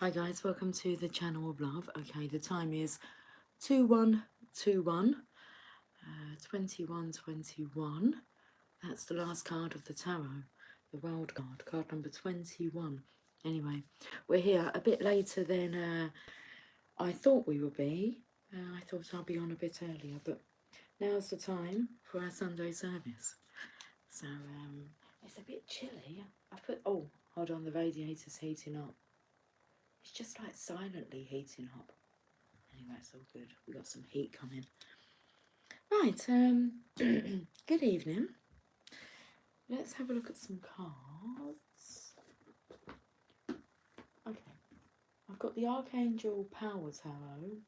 Hi guys, welcome to the channel of love. Okay, the time is 2121, 2121. That's the last card of the tarot, the world card number 21. Anyway, we're here a bit later than I thought we would be. I thought I'd be on a bit earlier, but now's the time for our Sunday service. So, it's a bit chilly. Oh, hold on, the radiator's heating up. It's just like silently heating up. Anyway, it's all good. We've got some heat coming. Right, good evening. Let's have a look at some cards. Okay, I've got the Archangel Power Tarot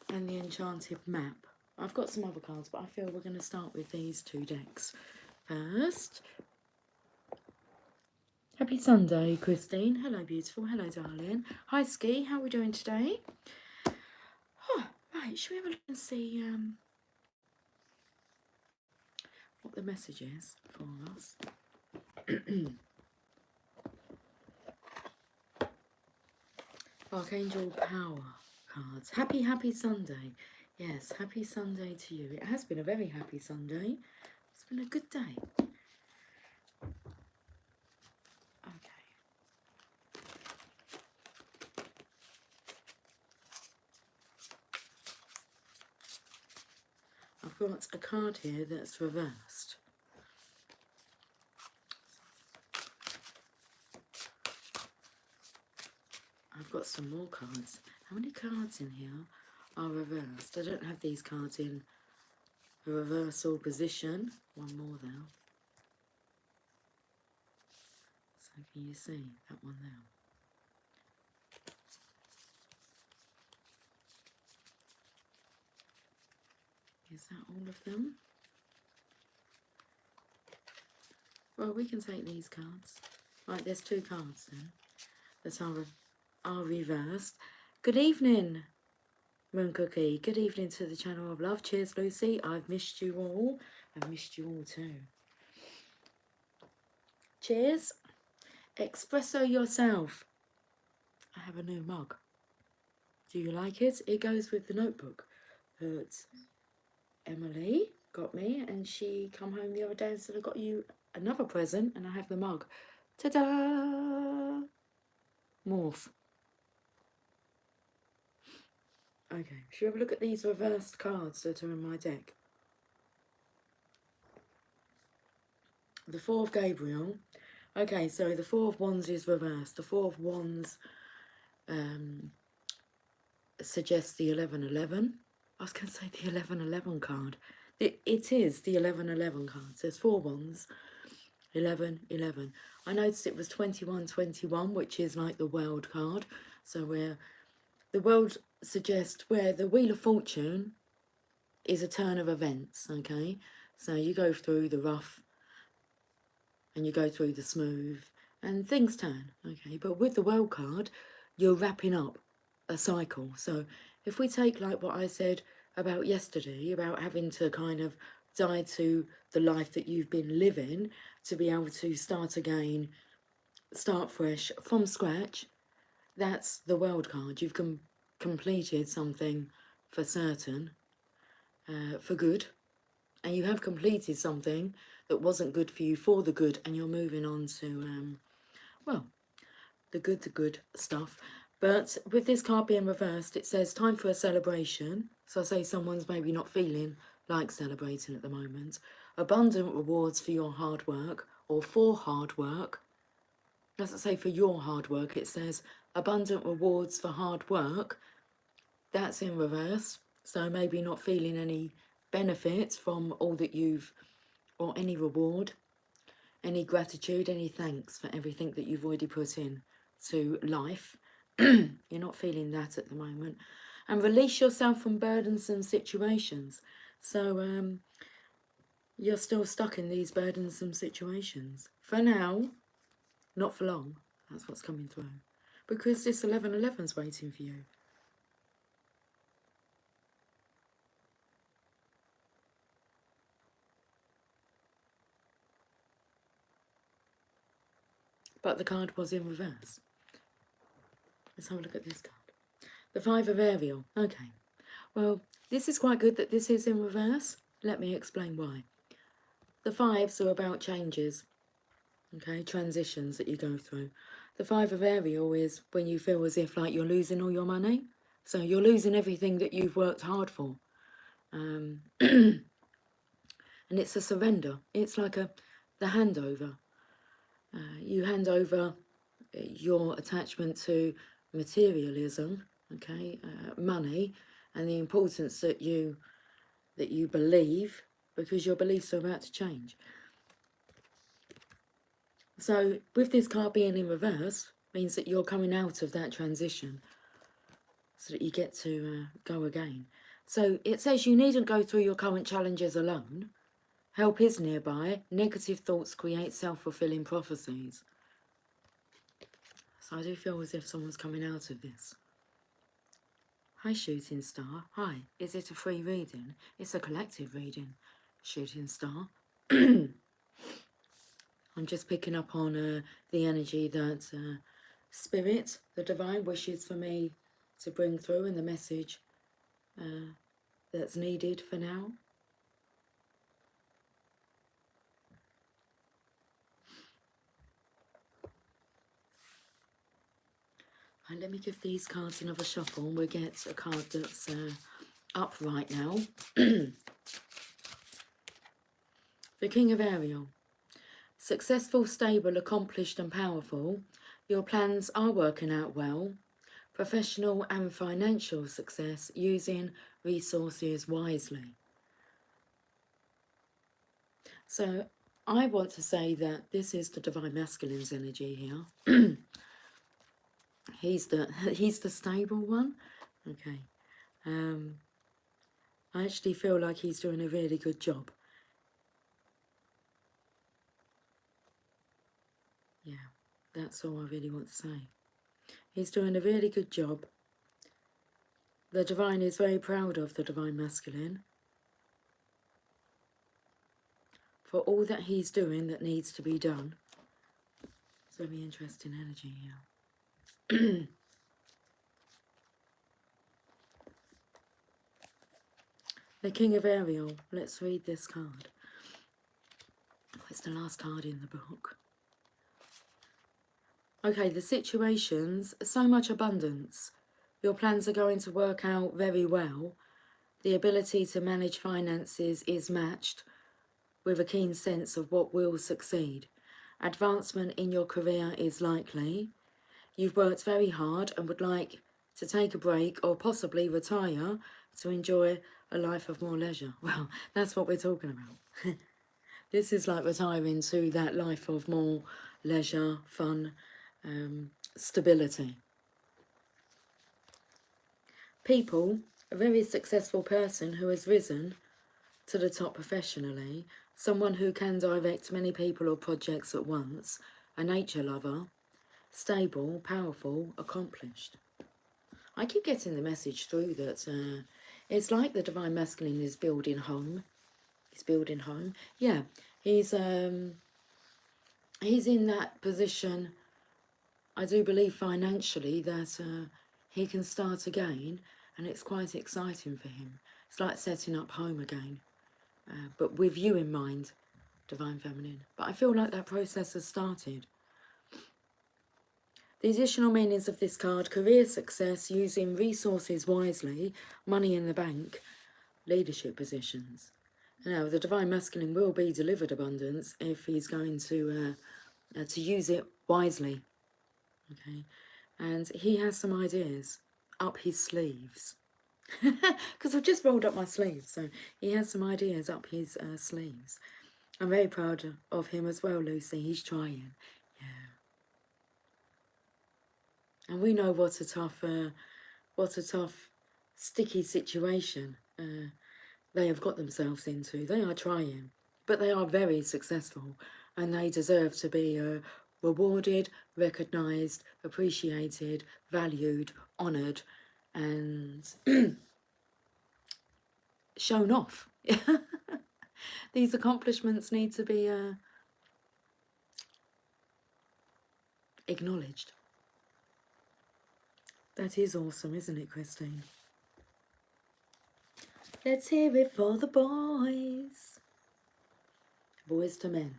and the Enchanted Map. I've got some other cards, but I feel we're going to start with these two decks first. Happy Sunday, Christine. Hello, beautiful. Hello, darling. Hi, Ski. How are we doing today? Oh, right, should we have a look and see what the message is for us? Archangel Power cards. Happy Sunday. Yes, happy Sunday to you. It has been a very happy Sunday. It's been a good day. Okay. I've got a card here that's reversed. I've got some more cards. How many cards in here are reversed? I don't have these cards in a reversal position. One more there. So can you see that one there? Is that all of them? Well, we can take these cards. Right, there's two cards then that are reversed. Good evening, Moon Cookie. Good evening to the channel of love. Cheers, Lucy. I've missed you all. I've missed you all too. Cheers. Espresso yourself. I have a new mug. Do you like it? It goes with the notebook that Emily got me, and she come home the other day and said, I got you another present, and I have the mug. Ta-da! Morph. Okay, should we have a look at these reversed cards that are in my deck? The Four of Gabriel. Okay, so the Four of Wands is reversed. The Four of Wands suggests the 1111. I was going to say the 1111 card. It is the 1111 card. So there's 4 Wands, 1111. I noticed it was 2121, which is like the World card. So where the World suggests where the Wheel of Fortune is a turn of events, okay? So you go through the rough and you go through the smooth and things turn, okay? But with the World card, you're wrapping up a cycle. So if we take like what I said about yesterday, about having to kind of die to the life that you've been living to be able to start again, start fresh from scratch, that's the World card. You've completed something for certain, for good, and you have completed something that wasn't good for you for the good, and you're moving on to, well, the good stuff. But with this card being reversed, it says time for a celebration. So I say someone's maybe not feeling like celebrating at the moment. Abundant rewards for your hard work, or for hard work. It doesn't say for your hard work, it says abundant rewards for hard work. That's in reverse. So maybe not feeling any benefits from all that you've, or any reward, any gratitude, any thanks for everything that you've already put in to life. You're not feeling that at the moment. And release yourself from burdensome situations. So you're still stuck in these burdensome situations. For now, not for long. That's what's coming through. Because this 1111's waiting for you. But the card was in reverse. Let's have a look at this card. The Five of Ariel. Okay. Well, this is quite good that this is in reverse. Let me explain why. The fives are about changes, okay, transitions that you go through. The Five of Ariel is when you feel as if like you're losing all your money. So you're losing everything that you've worked hard for. And it's a surrender. It's like the handover. You hand over your attachment to materialism, okay, money, and the importance that you believe, because your beliefs are about to change. So with this card being in reverse, means that you're coming out of that transition so that you get to go again. So it says you needn't go through your current challenges alone. Help is nearby. Negative thoughts create self-fulfilling prophecies. So I do feel as if someone's coming out of this. Hi, Shooting Star. Hi. Is it a free reading? It's a collective reading, Shooting Star. I'm just picking up on the energy that Spirit, the Divine, wishes for me to bring through, and the message that's needed for now. Right, let me give these cards another shuffle and we'll get a card that's up right now. The King of Ariel. Successful, stable, accomplished and powerful. Your plans are working out well. Professional and financial success, using resources wisely. So I want to say that this is the Divine Masculine's energy here. He's the stable one. Okay. I actually feel like he's doing a really good job. Yeah, that's all I really want to say. He's doing a really good job. The Divine is very proud of the Divine Masculine for all that he's doing that needs to be done. It's very interesting energy here. The King of Ariel. Let's read this card. It's the last card in the book. Okay, the situations, so much abundance. Your plans are going to work out very well. The ability to manage finances is matched with a keen sense of what will succeed. Advancement in your career is likely. You've worked very hard and would like to take a break or possibly retire to enjoy a life of more leisure. Well, that's what we're talking about. This is like retiring to that life of more leisure, fun, stability. People, a very successful person who has risen to the top professionally, someone who can direct many people or projects at once, a nature lover, stable, powerful, accomplished. I keep getting the message through that it's like the Divine Masculine is building home. He's building home. Yeah, he's in that position, I do believe financially, that he can start again, and it's quite exciting for him. It's like setting up home again, but with you in mind, Divine Feminine. But I feel like that process has started. The additional meanings of this card: career success, using resources wisely, money in the bank, leadership positions. Now, the Divine Masculine will be delivered abundance if he's going to use it wisely. Okay, and he has some ideas up his sleeves. Because I've just rolled up my sleeves, so he has some ideas up his sleeves. I'm very proud of him as well, Lucy. He's trying. Yeah. And we know what a tough, sticky situation they have got themselves into. They are trying, but they are very successful, and they deserve to be rewarded, recognised, appreciated, valued, honoured, and shown off. These accomplishments need to be acknowledged. That is awesome, isn't it, Christine? Let's hear it for the boys. Boys to men.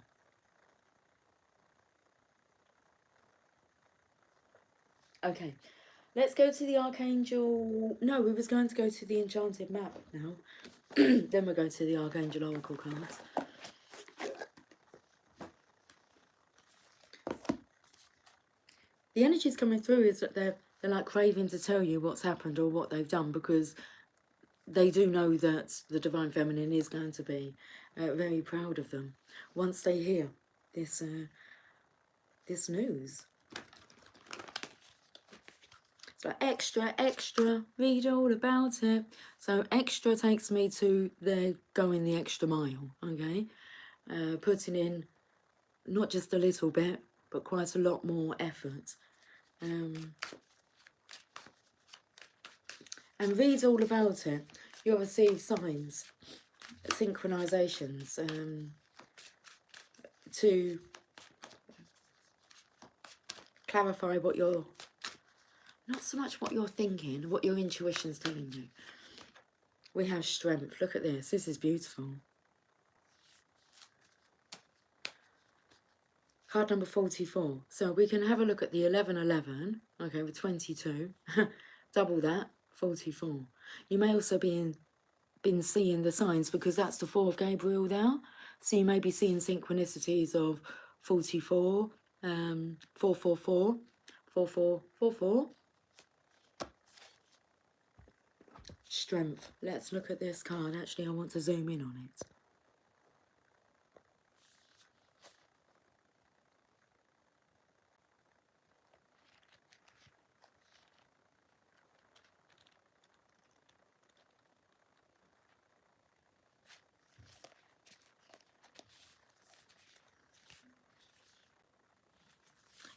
Okay, let's go to the Archangel. No, we was going to go to the Enchanted Map now. Then we'll go to the Archangel Oracle cards. The energies coming through is that they're like craving to tell you what's happened or what they've done, because they do know that the Divine Feminine is going to be very proud of them once they hear this this news. It's like extra, extra, read all about it. So extra takes me to they're going the extra mile, okay? Putting in not just a little bit, but quite a lot more effort. And read all about it. You'll receive signs, synchronizations, to clarify what you're, not so much what you're thinking, what your intuition's telling you. We have strength. Look at this. This is beautiful. Card number 44. So we can have a look at the 1111. Okay, with 22. Double that, 44. You may also been seeing the signs, because that's the 4 of Gabriel there. So you may be seeing synchronicities of 44, 444, 4444. Strength. Let's look at this card. Actually, I want to zoom in on it.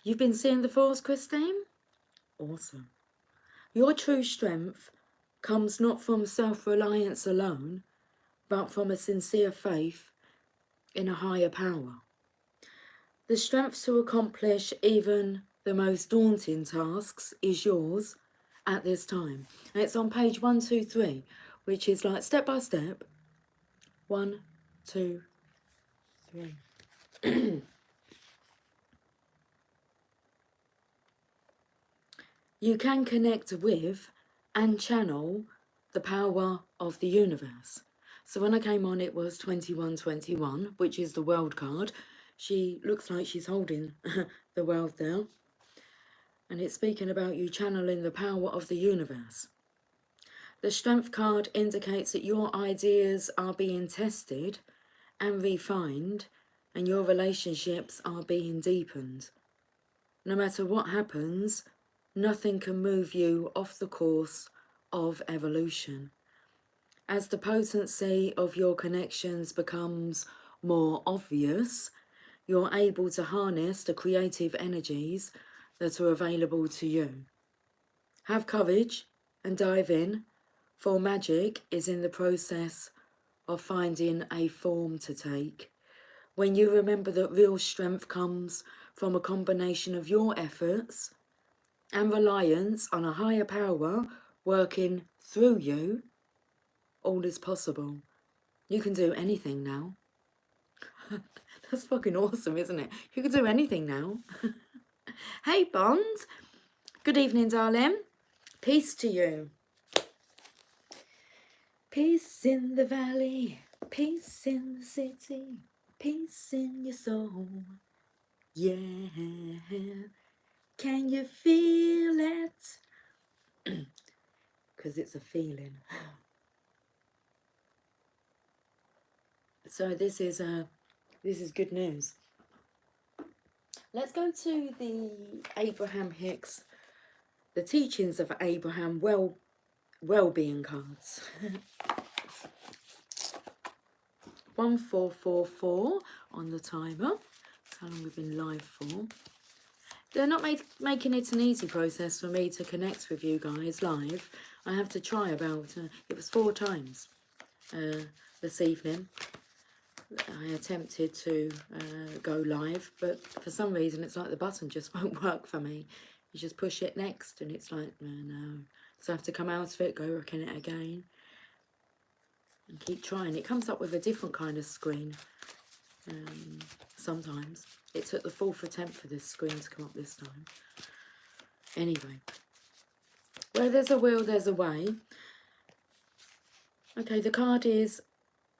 You've been seeing the Force, Christine? Awesome. Your true strength comes not from self-reliance alone, but from a sincere faith in a higher power. The strength to accomplish even the most daunting tasks is yours at this time. And it's on page 123, which is like step by step. 1, 2, 3. You can connect with and channel the power of the universe. So when I came on, it was 2121, which is the world card. She looks like she's holding the world there. And it's speaking about you channeling the power of the universe. The strength card indicates that your ideas are being tested and refined, and your relationships are being deepened. No matter what happens, nothing can move you off the course of evolution. As the potency of your connections becomes more obvious, you're able to harness the creative energies that are available to you. Have courage and dive in, for magic is in the process of finding a form to take. When you remember that real strength comes from a combination of your efforts and reliance on a higher power working through you, all is possible. You can do anything now. That's fucking awesome, isn't it? You can do anything now. Hey, Bond. Good evening, darling. Peace to you. Peace in the valley. Peace in the city. Peace in your soul. Yeah. Can you feel it? Because it's a feeling. So this is good news. Let's go to the Abraham Hicks, the teachings of Abraham well-being cards. 1444 on the timer. That's how long we've been live for. They're not making it an easy process for me to connect with you guys live. I have to try about, it was 4 times this evening. I attempted to go live, but for some reason it's like the button just won't work for me. You just push it next, and it's like, no. So I have to come out of it, go work in it again, and keep trying. It comes up with a different kind of screen. Sometimes. It took the 4th attempt for this screen to come up this time. Anyway. Where there's a will, there's a way. Okay, the card is,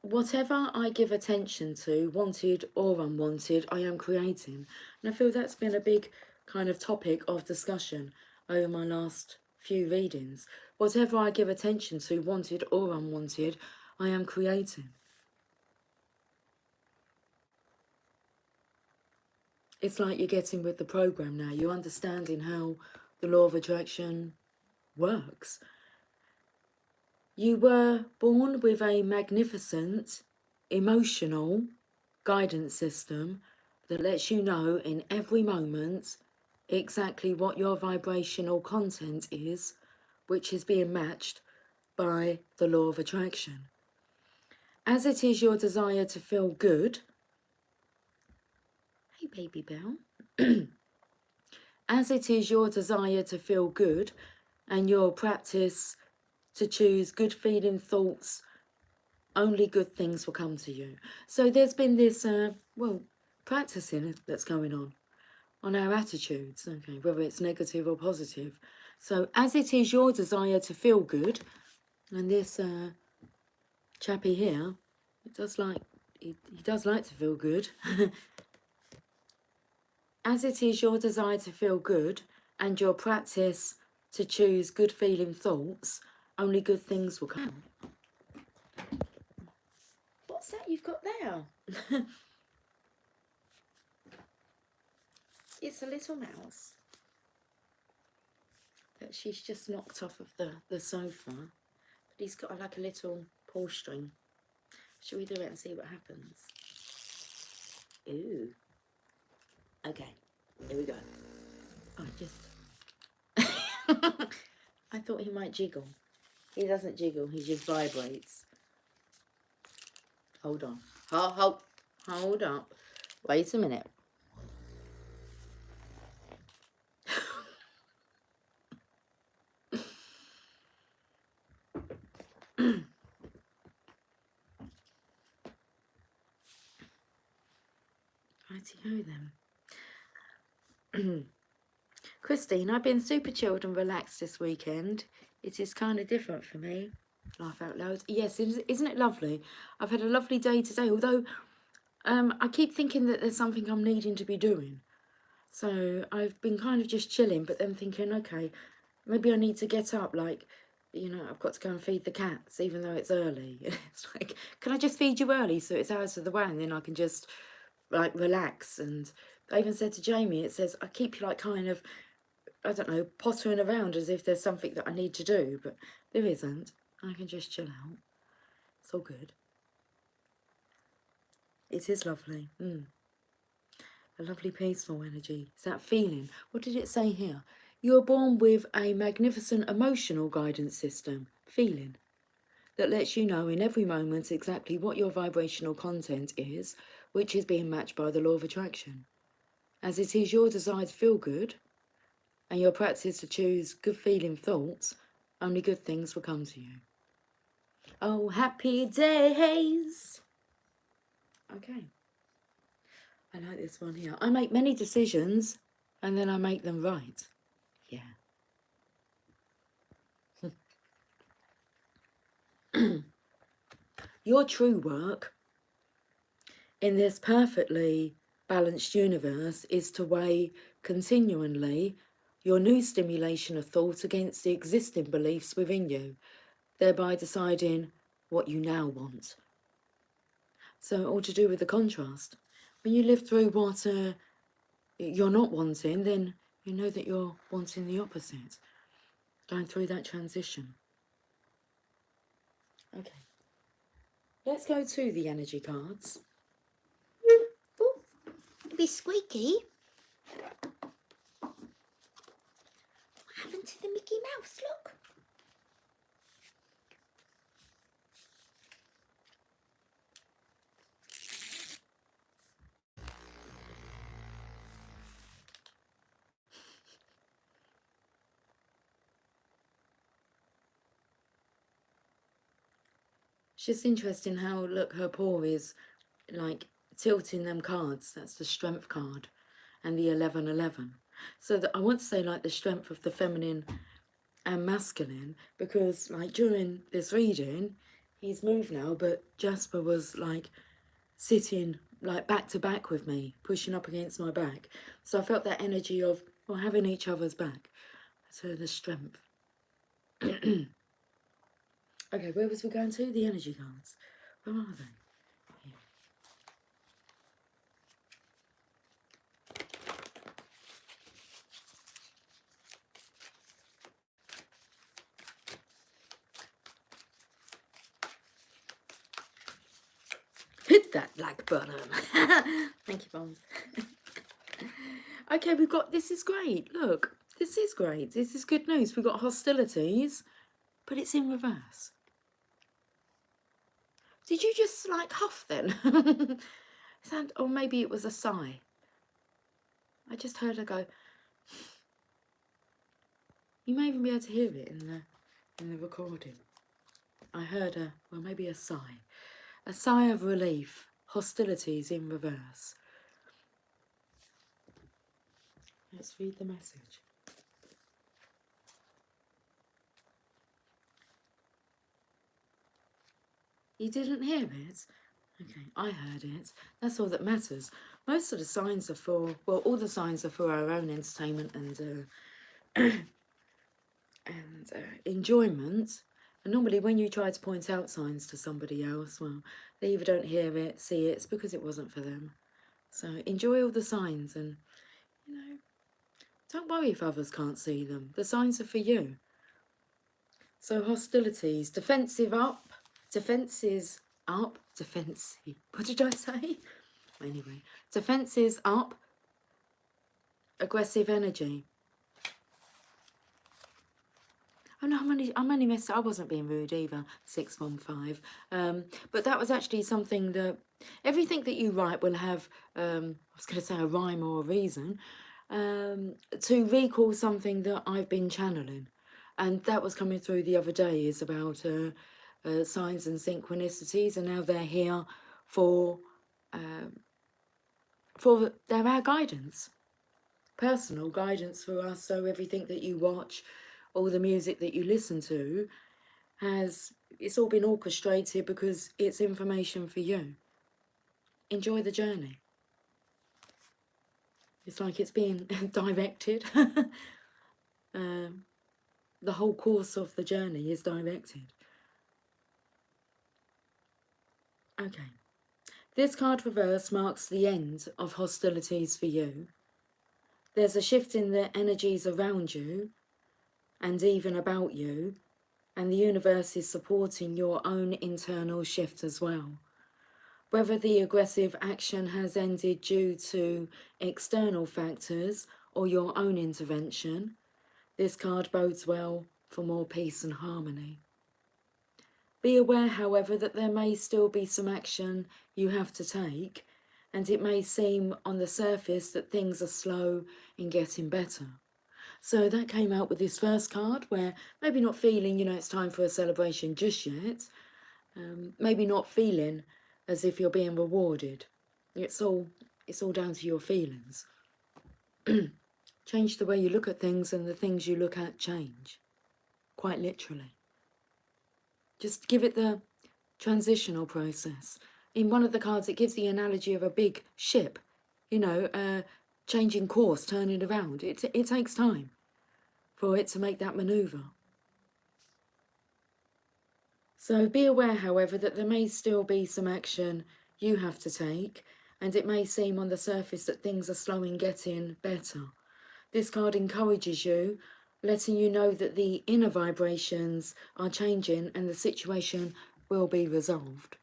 whatever I give attention to, wanted or unwanted, I am creating. And I feel that's been a big kind of topic of discussion over my last few readings. Whatever I give attention to, wanted or unwanted, I am creating. It's like you're getting with the program now. You're understanding how the law of attraction works. You were born with a magnificent emotional guidance system that lets you know in every moment exactly what your vibrational content is, which is being matched by the law of attraction. As it is your desire to feel good, hey baby bell, as it is your desire to feel good and your practice to choose good feeling thoughts, only good things will come to you. So there's been this, practicing that's going on our attitudes, okay, whether it's negative or positive. So as it is your desire to feel good, and this chappie here, he does like to feel good. As it is your desire to feel good and your practice to choose good feeling thoughts, only good things will come. What's that you've got there? It's a little mouse that she's just knocked off of the sofa. But he's got like a little pull string. Shall we do it and see what happens? Ooh. Okay, here we go. Oh, I thought he might jiggle. He doesn't jiggle, he just vibrates. Hold on. Hold up. Wait a minute. Righty-ho then. Christine, I've been super chilled and relaxed this weekend. It is kind of different for me. Laugh out loud. Yes, isn't it lovely? I've had a lovely day today, although I keep thinking that there's something I'm needing to be doing. So I've been kind of just chilling, but then thinking, okay, maybe I need to get up, like, you know, I've got to go and feed the cats, even though it's early. It's like, can I just feed you early so it's out of the way and then I can just, like, relax? And I even said to Jamie, it says, I keep you, like, kind of, I don't know, pottering around as if there's something that I need to do, but there isn't. I can just chill out. It's all good. It is lovely. A lovely peaceful energy. It's that feeling. What did it say here? You are born with a magnificent emotional guidance system, feeling, that lets you know in every moment exactly what your vibrational content is, which is being matched by the law of attraction. As it is your desire to feel good, and your practice to choose good feeling thoughts, only good things will come to you. Oh, happy days! Okay. I like this one here. I make many decisions, and then I make them right. Yeah. Your true work in this perfectly balanced universe is to weigh continually your new stimulation of thought against the existing beliefs within you, thereby deciding what you now want. So all to do with the contrast. When you live through what you're not wanting, then you know that you're wanting the opposite. Going through that transition. Okay. Let's go to the energy cards. Oh, it'd be squeaky. What happened to the Mickey Mouse? Look. It's just interesting how, look, her paw is like tilting them cards. That's the strength card and the 1111. So that I want to say like the strength of the feminine and masculine, because like during this reading, he's moved now, but Jasper was like sitting like back to back with me, pushing up against my back. So I felt that energy of, well, having each other's back. So the strength. Okay, where was we going to? The energy cards. Where are they? Here. Hit that like button. Thank you, Bones. Okay, we've got, this is great. Look, this is great. This is good news. We've got hostilities, but it's in reverse. Did you just like huff then? Or maybe it was a sigh. I just heard her go. You may even be able to hear it in the recording. I heard a, well, maybe a sigh of relief. Hostilities in reverse. Let's read the message. You didn't hear it? Okay, I heard it. That's all that matters. Most of the signs are for, well, all the signs are for our own entertainment and enjoyment. And normally when you try to point out signs to somebody else, well, they either don't hear it, see it, it's because it wasn't for them. So enjoy all the signs and, you know, don't worry if others can't see them. The signs are for you. So hostilities, defensive up, defences up, defensive. What did I say? Anyway, defences up, aggressive energy. Oh no, I'm only messing. I wasn't being rude either. 615. But that was actually something that everything that you write will have. I was going to say a rhyme or a reason. To recall something that I've been channeling, and that was coming through the other day. Is about signs and synchronicities, and now they're here for they're our guidance, personal guidance for us. So everything that you watch, all the music that you listen to, it's all been orchestrated because it's information for you. Enjoy the journey. It's like it's being directed. The whole course of the journey is directed. Okay. This card reverse marks the end of hostilities for you. There's a shift in the energies around you and even about you, and the universe is supporting your own internal shift as well. Whether the aggressive action has ended due to external factors or your own intervention, this card bodes well for more peace and harmony. Be aware, however, that there may still be some action you have to take, and it may seem on the surface that things are slow in getting better. So that came out with this first card, where maybe not feeling, it's time for a celebration just yet. Maybe not feeling as if you're being rewarded. It's all down to your feelings. Change the way you look at things, and the things you look at change. Quite literally. Just give it the transitional process. In one of the cards, it gives the analogy of a big ship, changing course, turning around. It takes time for it to make that maneuver. So be aware, however, that there may still be some action you have to take, and it may seem on the surface that things are slow in getting better. This card encourages you, letting you know that the inner vibrations are changing and the situation will be resolved.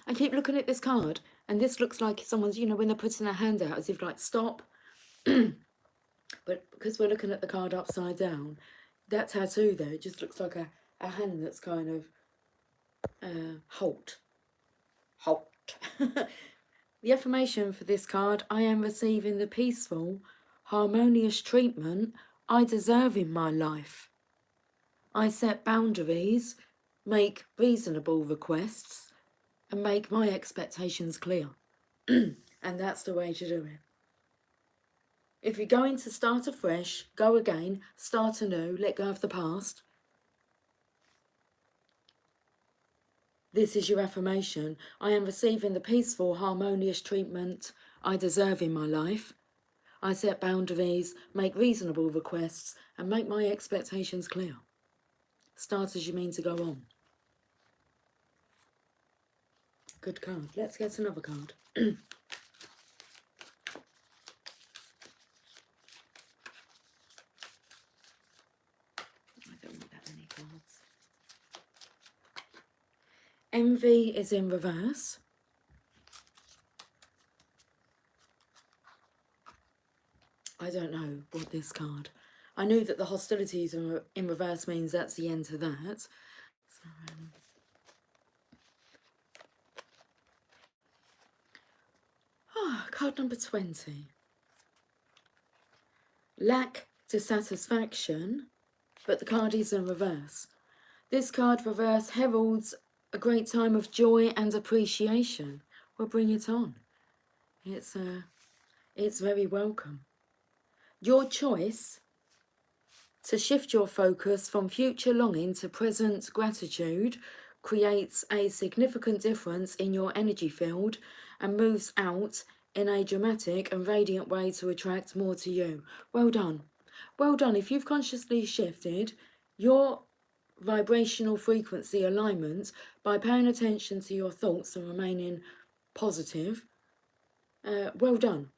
I keep looking at this card, and this looks like someone's, when they're putting their hand out as if like, stop. But because we're looking at the card upside down, that tattoo there, it just looks like a hand that's kind of halt. The affirmation for this card: I am receiving the peaceful, harmonious treatment I deserve in my life. I set boundaries make reasonable requests, and make my expectations clear. And that's the way to do it. If you're going to start afresh, go again, start anew, let go of the past. This is your affirmation. I am receiving the peaceful, harmonious treatment I deserve in my life. I set boundaries, make reasonable requests, and make my expectations clear. Start as you mean to go on. Good card. Let's get another card. I don't want that many cards. Envy is in reverse. I don't know what this card. I knew that the hostilities are in reverse means that's the end to that. So, card number 20. Lack dissatisfaction, but the card is in reverse. This card reverse heralds a great time of joy and appreciation. Well, bring it on. It's very welcome. Your choice to shift your focus from future longing to present gratitude creates a significant difference in your energy field and moves out in a dramatic and radiant way to attract more to you. Well done. Well done. If you've consciously shifted your vibrational frequency alignment by paying attention to your thoughts and remaining positive, well done.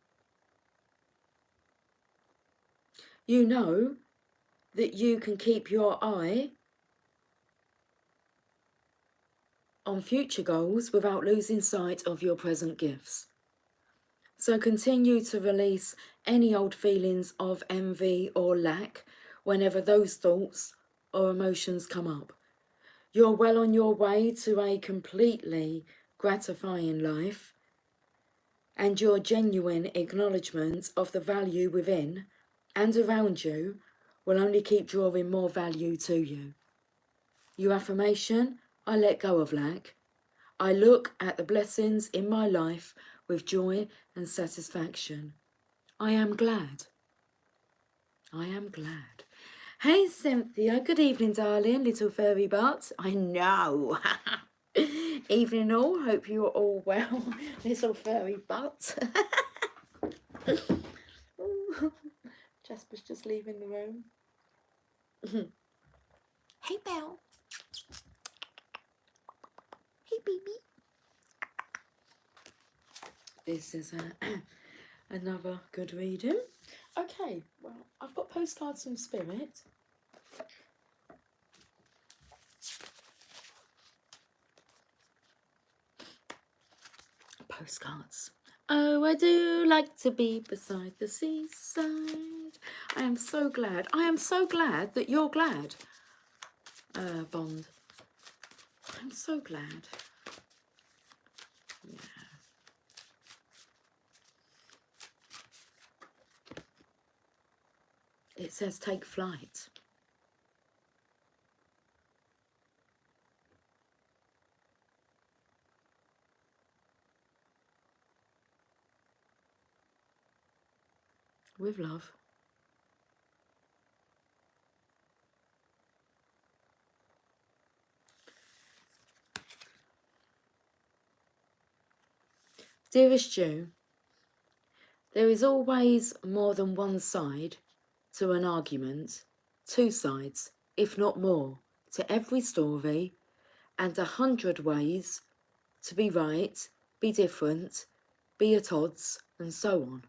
You know that you can keep your eye on future goals without losing sight of your present gifts. So continue to release any old feelings of envy or lack whenever those thoughts or emotions come up. You're well on your way to a completely gratifying life, and your genuine acknowledgement of the value within and around you will only keep drawing more value to you. Your affirmation: I let go of lack. I look at the blessings in my life with joy and satisfaction. I am glad. I am glad. Hey Cynthia, good evening darling, little furry butt. I know. Evening all, hope you're all well, little furry butt. Jasper's just leaving the room. Hey Belle. Hey baby. This is another good reading. Okay, well, I've got postcards from Spirit. Postcards. Oh, I do like to be beside the seaside. I am so glad. I am so glad that you're glad, Bond. I'm so glad. Yeah. It says take flight. With love. Dearest Ju, there is always more than one side to an argument, two sides, if not more, to every story, and 100 ways to be right, be different, be at odds, and so on.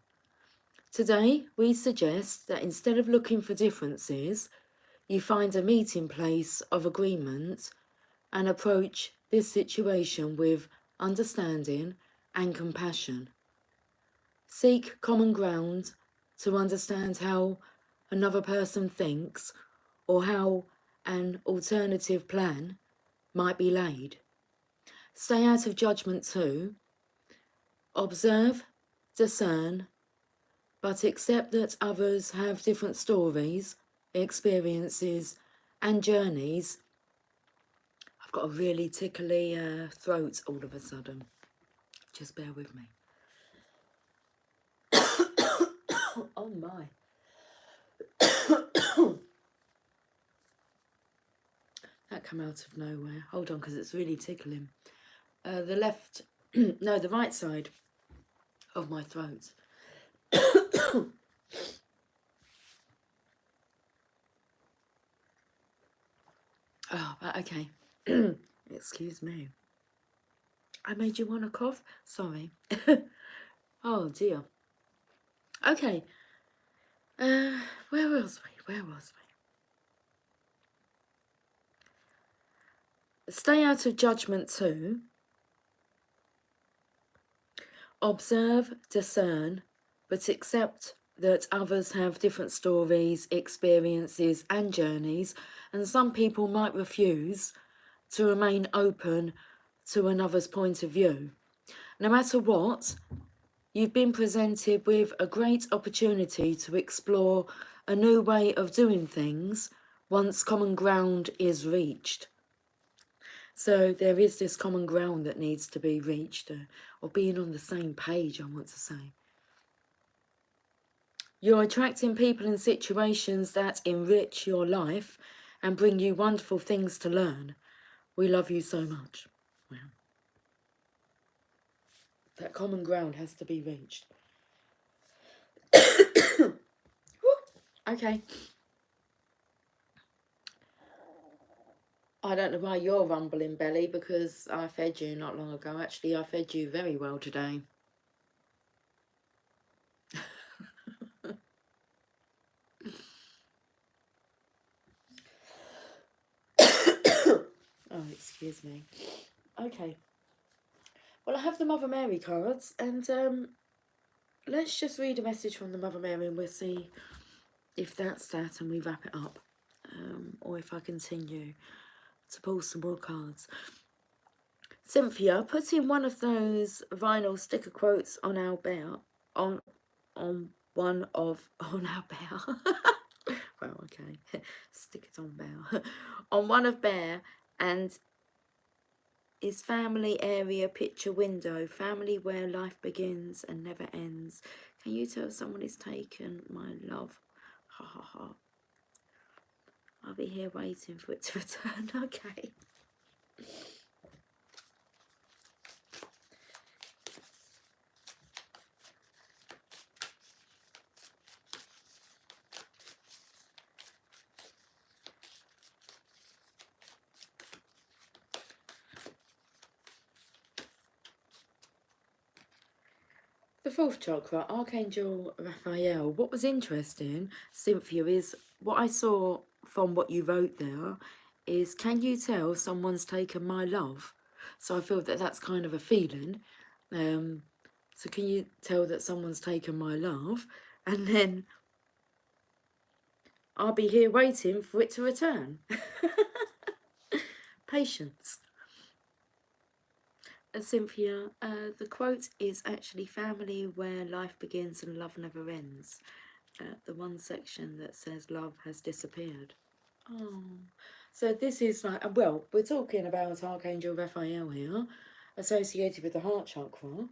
Today, we suggest that instead of looking for differences, you find a meeting place of agreement and approach this situation with understanding and compassion. Seek common ground to understand how another person thinks or how an alternative plan might be laid. Stay out of judgment too. Observe, discern, but accept that others have different stories, experiences, and journeys I've got a really tickly throat all of a sudden. Just bear with me. Oh my. That came out of nowhere. Hold on, because it's really tickling. The left, no, the right side of my throat. Oh, okay. Excuse me. I made you want to cough? Sorry. Oh dear. Okay. Where was we? Where was we? Stay out of judgment too. Observe, discern, but accept that others have different stories, experiences and journeys, and some people might refuse to remain open to another's point of view. No matter what, you've been presented with a great opportunity to explore a new way of doing things once common ground is reached. So there is this common ground that needs to be reached, or being on the same page, I want to say. You're attracting people and situations that enrich your life and bring you wonderful things to learn. We love you so much. Wow. That common ground has to be reached. Okay. I don't know why you're rumbling, Belly, because I fed you not long ago. Actually, I fed you very well today. Oh, excuse me. Okay. Well, I have the Mother Mary cards, and let's just read a message from the Mother Mary, and we'll see if that's that, and we wrap it up, or if I continue to pull some more cards. Cynthia, put in one of those vinyl sticker quotes on our bear, on our bear. Well, okay, stick it on bear. On one of bear and is family area picture window, family where life begins and never ends. Can you tell someone is taken, my love? Ha ha ha. I'll be here waiting for it to return. Okay. The fourth chakra, Archangel Raphael. What was interesting, Cynthia, is what I saw from what you wrote there is, can you tell someone's taken my love? So I feel that that's kind of a feeling. So can you tell that someone's taken my love? And then I'll be here waiting for it to return. Patience. Cynthia, the quote is actually family where life begins and love never ends. The one section that says love has disappeared. Oh, so this is like, well, we're talking about Archangel Raphael here, associated with the heart chakra.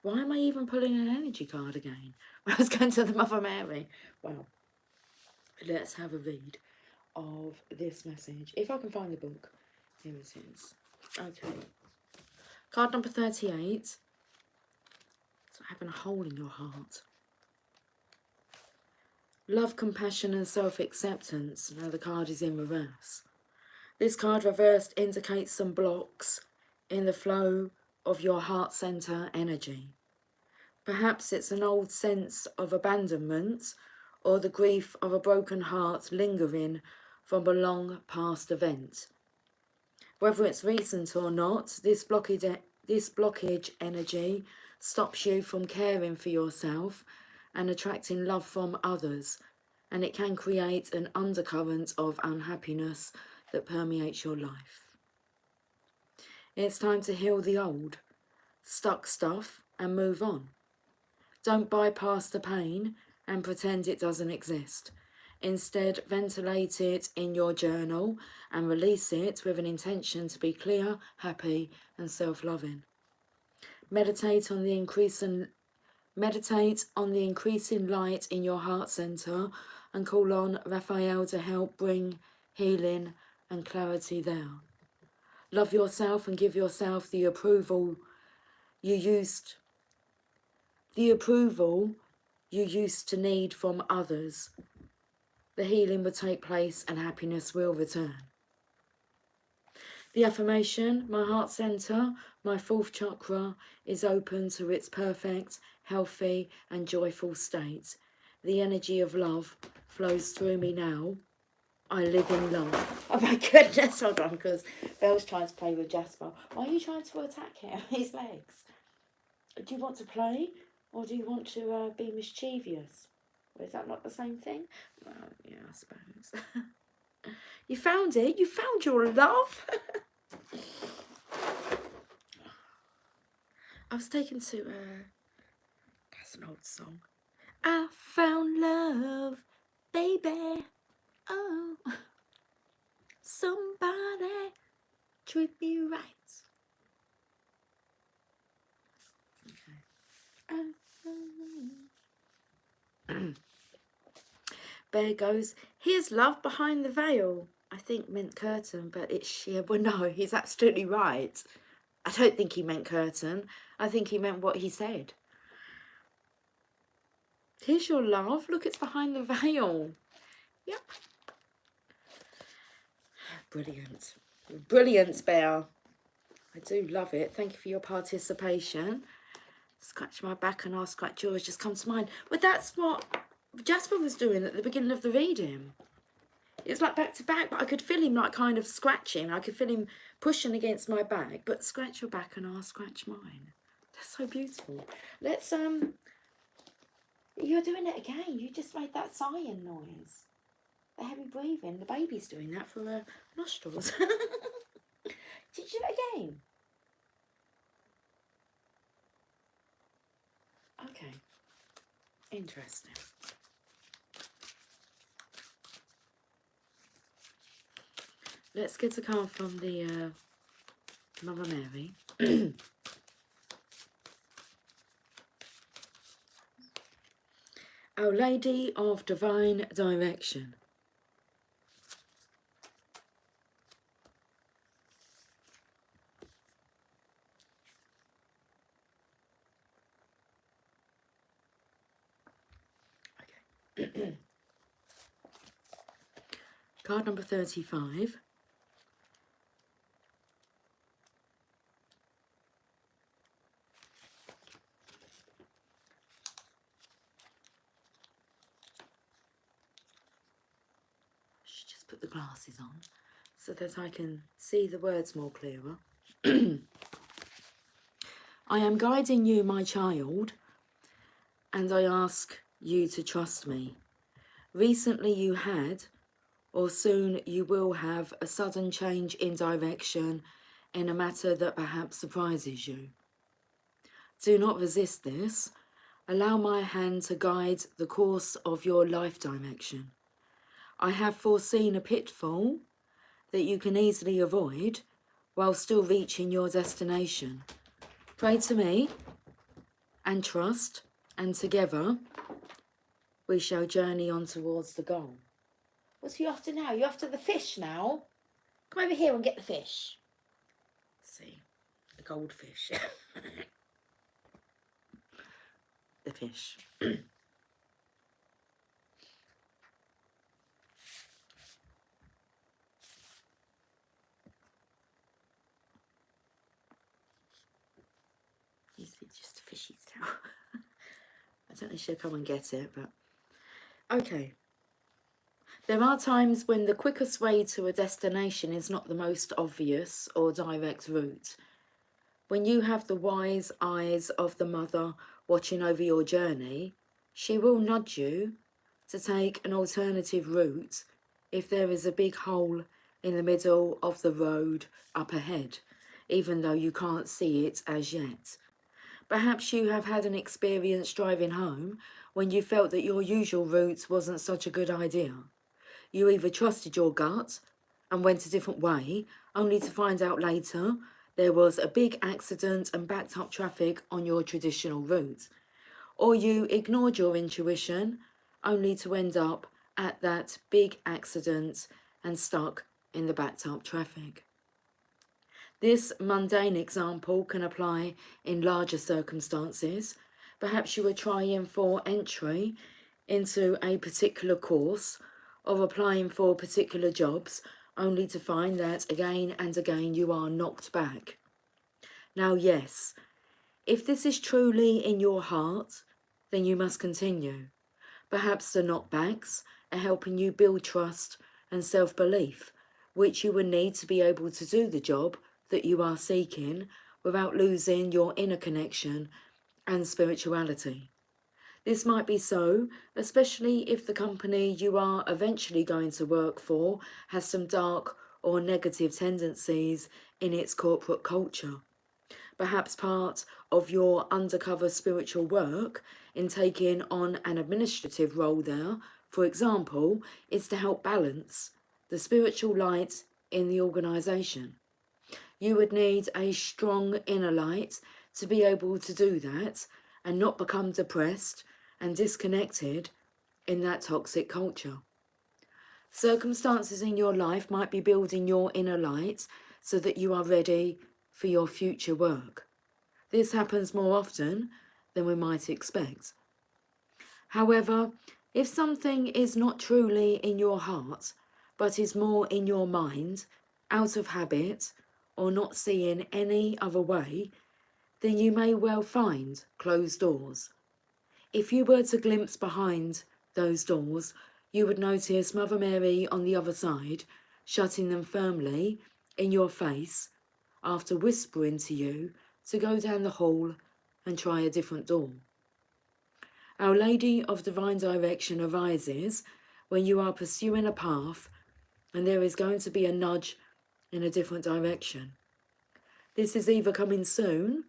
Why am I even pulling an energy card again? I was going to the Mother Mary. Well, let's have a read of this message. If I can find the book. Here it is. Okay. Card number 38. It's having a hole in your heart. Love, compassion and self-acceptance. Now the card is in reverse. This card reversed indicates some blocks in the flow of your heart center energy. Perhaps it's an old sense of abandonment or the grief of a broken heart lingering from a long past event. Whether it's recent or not, this blockage energy stops you from caring for yourself and attracting love from others, and it can create an undercurrent of unhappiness that permeates your life. It's time to heal the old, stuck stuff and move on. Don't bypass the pain and pretend it doesn't exist. Instead, ventilate it in your journal and release it with an intention to be clear, happy, and self-loving. Meditate on the increasing light in your heart center and call on Raphael to help bring healing and clarity there. Love yourself and give yourself the approval you used to need from others. The healing will take place and happiness will return. The affirmation, my heart center, my fourth chakra, is open to its perfect, healthy and joyful state. The energy of love flows through me now. I live in love. Oh my goodness, hold on, because Belle's trying to play with Jasper. Why are you trying to attack him? His legs. Do you want to play or do you want to be mischievous? Or is that not the same thing? Well, yeah, I suppose. You found it? You found your love? I was taken to, that's an old song. I found love, baby. Oh, somebody treat me right. Okay. Bear goes, here's love behind the veil. I think meant curtain, but it's sheer. Well, no, he's absolutely right. I don't think he meant curtain. I think he meant what he said. Here's your love. Look, it's behind the veil. Yep. Brilliant. Brilliant, Bear. I do love it. Thank you for your participation. Scratch my back and I'll scratch yours. Just come to mind. Well, that's what Jasper was doing at the beginning of the reading. It was like back to back, but I could feel him like kind of scratching. I could feel him pushing against my back. But scratch your back and I'll scratch mine. That's so beautiful. Let's, you're doing it again. You just made that sighing noise. The heavy breathing. The baby's doing that for her nostrils. Did you do it again? Okay. Interesting. Let's get a card from the Mother Mary. Our Lady of Divine Direction. Okay. Card number 35. Put the glasses on so that I can see the words more clearer. I am guiding you, my child, and I ask you to trust me. Recently you had, or soon you will have, a sudden change in direction in a matter that perhaps surprises you. Do not resist this. Allow my hand to guide the course of your life direction. I have foreseen a pitfall that you can easily avoid while still reaching your destination. Pray to me and trust, and together we shall journey on towards the goal. What's you after now? You after the fish now? Come over here and get the fish. Let's see, the goldfish. The fish. It's just a fishy's tail. I don't know if she'll come and get it, but okay. There are times when the quickest way to a destination is not the most obvious or direct route. When you have the wise eyes of the mother watching over your journey, she will nudge you to take an alternative route if there is a big hole in the middle of the road up ahead, even though you can't see it as yet. Perhaps you have had an experience driving home when you felt that your usual route wasn't such a good idea. You either trusted your gut and went a different way, only to find out later there was a big accident and backed up traffic on your traditional route, or you ignored your intuition only to end up at that big accident and stuck in the backed up traffic. This mundane example can apply in larger circumstances. Perhaps you are trying for entry into a particular course or applying for particular jobs only to find that again and again you are knocked back. Now, yes, if this is truly in your heart, then you must continue. Perhaps the knockbacks are helping you build trust and self-belief, which you will need to be able to do the job that you are seeking without losing your inner connection and spirituality. This might be so, especially if the company you are eventually going to work for has some dark or negative tendencies in its corporate culture. Perhaps part of your undercover spiritual work in taking on an administrative role there, for example, is to help balance the spiritual light in the organisation. You would need a strong inner light to be able to do that and not become depressed and disconnected in that toxic culture. Circumstances in your life might be building your inner light so that you are ready for your future work. This happens more often than we might expect. However, if something is not truly in your heart, but is more in your mind, out of habit, or not seeing any other way, then you may well find closed doors. If you were to glimpse behind those doors, you would notice Mother Mary on the other side, shutting them firmly in your face after whispering to you to go down the hall and try a different door. Our Lady of Divine Direction arises when you are pursuing a path and there is going to be a nudge in a different direction. This is either coming soon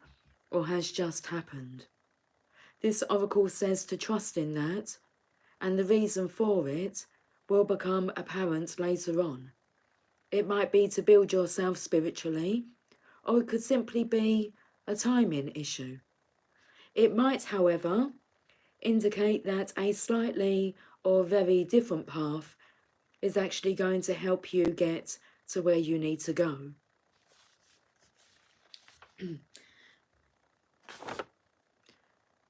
or has just happened. This oracle says to trust in that, and the reason for it will become apparent later on. It might be to build yourself spiritually, or it could simply be a timing issue. It might, however, indicate that a slightly or very different path is actually going to help you get to where you need to go.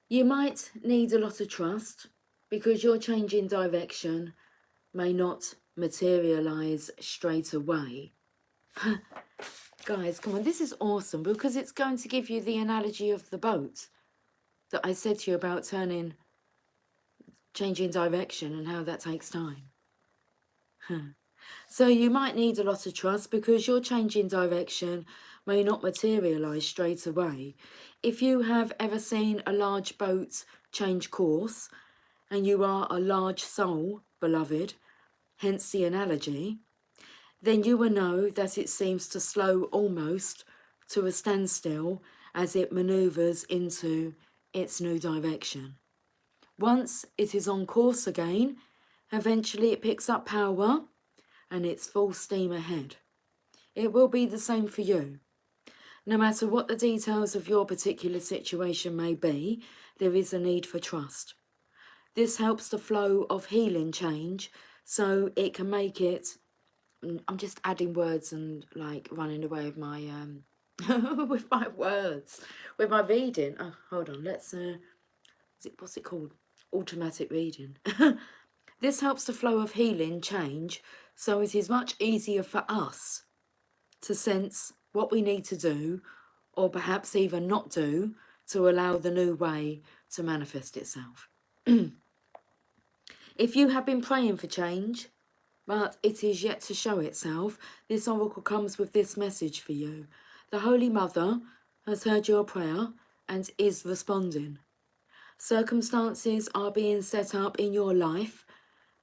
You might need a lot of trust because your change in direction may not materialize straight away. Guys, come on, this is awesome because it's going to give you the analogy of the boat that I said to you about changing direction and how that takes time. So you might need a lot of trust because your change in direction may not materialise straight away. If you have ever seen a large boat change course and you are a large soul, beloved, hence the analogy, then you will know that it seems to slow almost to a standstill as it manoeuvres into its new direction. Once it is on course again, eventually it picks up power and it's full steam ahead. It will be the same for you. No matter what the details of your particular situation may be, there is a need for trust. This helps the flow of healing change so it can make it... I'm just adding words and like running away with my with my words, with my reading. Oh, hold on, let's what's it called? Automatic reading. This helps the flow of healing change so it is much easier for us to sense what we need to do, or perhaps even not do, to allow the new way to manifest itself. If you have been praying for change, but it is yet to show itself, this oracle comes with this message for you. The Holy Mother has heard your prayer and is responding. Circumstances are being set up in your life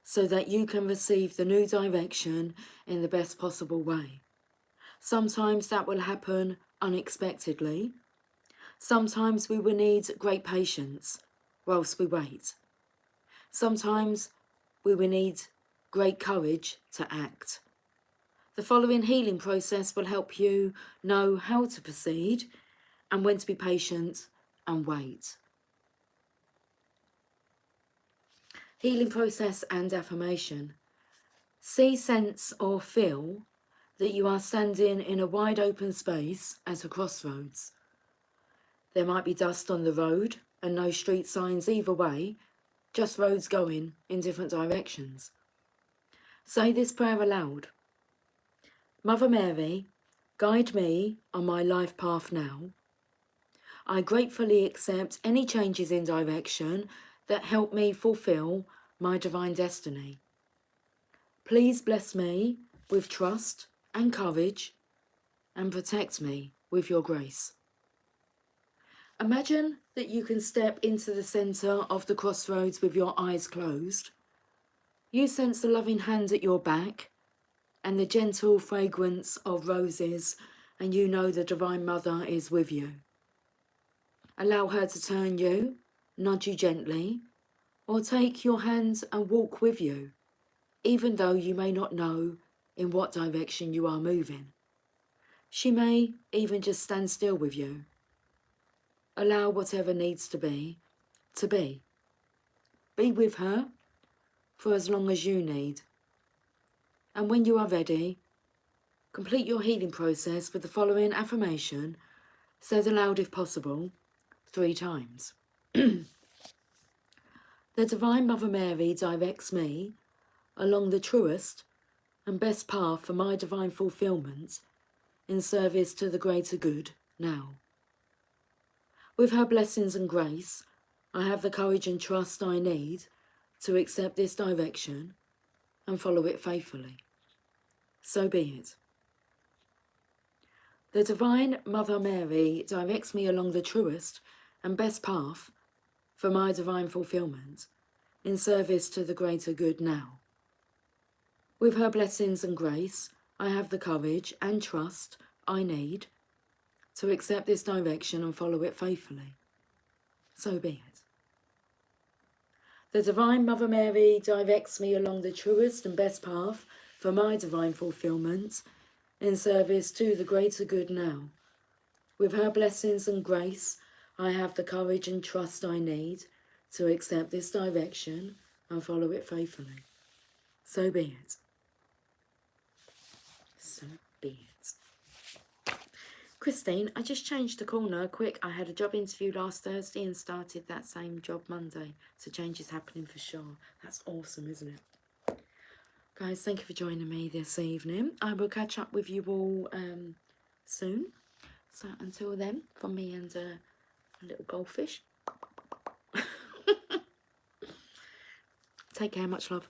so that you can receive the new direction in the best possible way. Sometimes that will happen unexpectedly. Sometimes we will need great patience whilst we wait. Sometimes we will need great courage to act. The following healing process will help you know how to proceed and when to be patient and wait. Healing process and affirmation. See, sense or feel that you are standing in a wide open space at a crossroads. There might be dust on the road and no street signs either way, just roads going in different directions. Say this prayer aloud. Mother Mary, guide me on my life path now. I gratefully accept any changes in direction that help me fulfill my divine destiny. Please bless me with trust and courage and protect me with your grace. Imagine that you can step into the centre of the crossroads with your eyes closed. You sense the loving hand at your back and the gentle fragrance of roses, and you know the Divine Mother is with you. Allow her to turn you, nudge you gently, or take your hand and walk with you, even though you may not know in what direction you are moving. She may even just stand still with you. Allow whatever needs to be, to be. Be with her for as long as you need. And when you are ready, complete your healing process with the following affirmation, said aloud if possible, 3 times. The Divine Mother Mary directs me along the truest and best path for my divine fulfillment in service to the greater good now. With her blessings and grace, I have the courage and trust I need to accept this direction and follow it faithfully. So be it. The Divine Mother Mary directs me along the truest and best path for my divine fulfillment in service to the greater good now. With her blessings and grace, I have the courage and trust I need to accept this direction and follow it faithfully. So be it. The Divine Mother Mary directs me along the truest and best path for my divine fulfillment in service to the greater good now. With her blessings and grace, I have the courage and trust I need to accept this direction and follow it faithfully. So be it. So be it. Christine, I just changed the corner quick. I had a job interview last Thursday and started that same job Monday. So change is happening for sure. That's awesome, isn't it? Guys, thank you for joining me this evening. I will catch up with you all soon. So until then, from me and a little goldfish. Take care, much love.